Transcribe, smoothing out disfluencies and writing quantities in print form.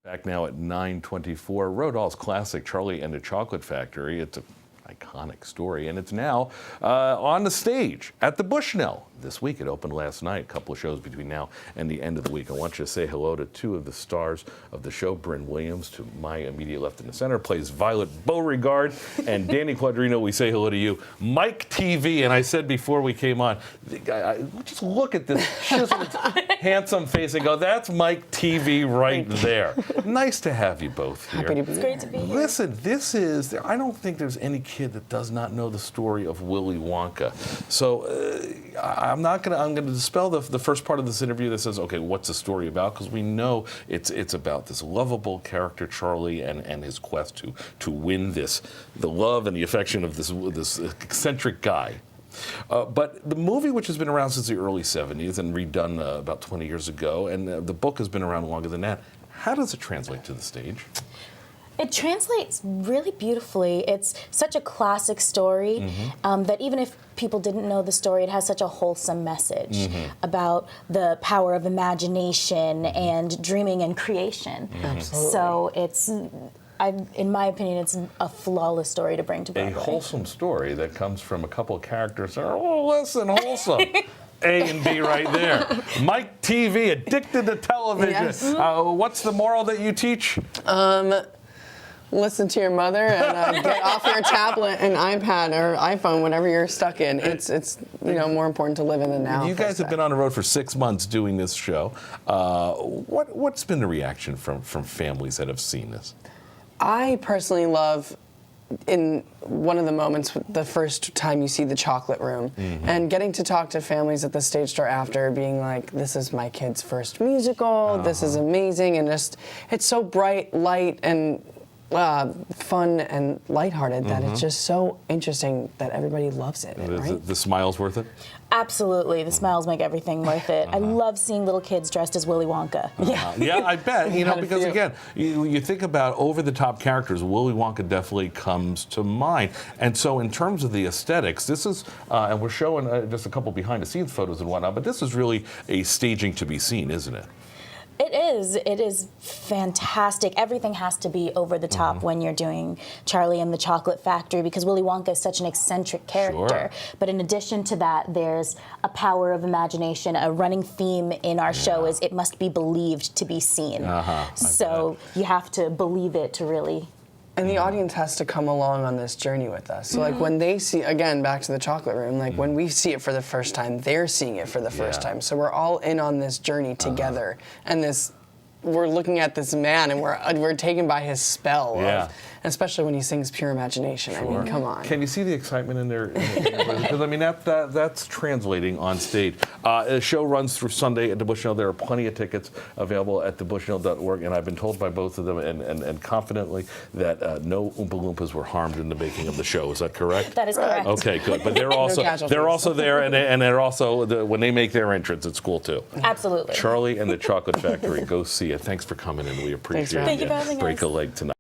Back now at 9:24, Roald Dahl's classic Charlie and the Chocolate Factory. It's an iconic story, and it's now on the stage at the Bushnell. This week, it opened last night. A couple of shows between now and the end of the week. I want you to say hello to two of the stars of the show. Bryn Williams, to my immediate left in the center, plays Violet Beauregard. And Danny Quadrino, we say hello to you. Mike TV, and I said before we came on, just look at this handsome face and go, that's Mike TV right there. Nice to have you both here. Happy to be It's great to be here. Listen, this is, I don't think there's any kid that does not know the story of Willy Wonka. So I'm going to dispel the first part of this interview that says, okay, what's the story about? Because we know it's about this lovable character, Charlie, and his quest to win the love and the affection of this eccentric guy. But the movie, which has been around since the early 70s and redone about 20 years ago, and the book has been around longer than that, how does it translate to the stage? It translates really beautifully. It's such a classic story that even if people didn't know the story, it has such a wholesome message about the power of imagination and dreaming and creation. Absolutely. So it's, in my opinion, it's a flawless story to bring to Broadway. A wholesome story that comes from a couple of characters that are, oh, listen, wholesome. A and B right there. Mike TV, addicted to television. Yes. What's the moral that you teach? Listen to your mother and get off your tablet and iPad or iPhone, whatever you're stuck in. It's more important to live in the now. You guys have been on the road for 6 months doing this show. What's been the reaction from families that have seen this? I personally love, in one of the moments, the first time you see the chocolate room, and getting to talk to families at the stage door after, being like, this is my kid's first musical, this is amazing, and just, it's so bright, light, and fun and lighthearted that it's just so interesting that everybody loves it. Right? The smile's worth it? Absolutely. The smiles make everything worth it. I love seeing little kids dressed as Willy Wonka. Yeah, I bet. Because again, you think about over-the-top characters, Willy Wonka definitely comes to mind. And so in terms of the aesthetics, this is, and we're showing just a couple behind-the-scenes photos and whatnot, but this is really a staging to be seen, isn't it? It is. It is fantastic. Everything has to be over the top when you're doing Charlie and the Chocolate Factory, because Willy Wonka is such an eccentric character. Sure. But in addition to that, there's a power of imagination. A running theme in our show is it must be believed to be seen. So you have to believe it to really... And the audience has to come along on this journey with us. So like when they see, again, back to the chocolate room, like when we see it for the first time, they're seeing it for the first time. So we're all in on this journey together. And we're looking at this man and we're taken by his spell. Especially when he sings Pure Imagination. I mean, come on. Can you see the excitement in there? Because I mean, that's translating on stage. The show runs through Sunday at the Bushnell. There are plenty of tickets available at thebushnell.org, and I've been told by both of them and confidently that no Oompa Loompas were harmed in the making of the show. Is that correct? That is correct. Okay, good. But they're also there, and they're also when they make their entrance, it's cool too. Absolutely. Charlie and the Chocolate Factory. Go see it. Thanks for coming in. We appreciate it. Thank you for having us. Break a leg tonight.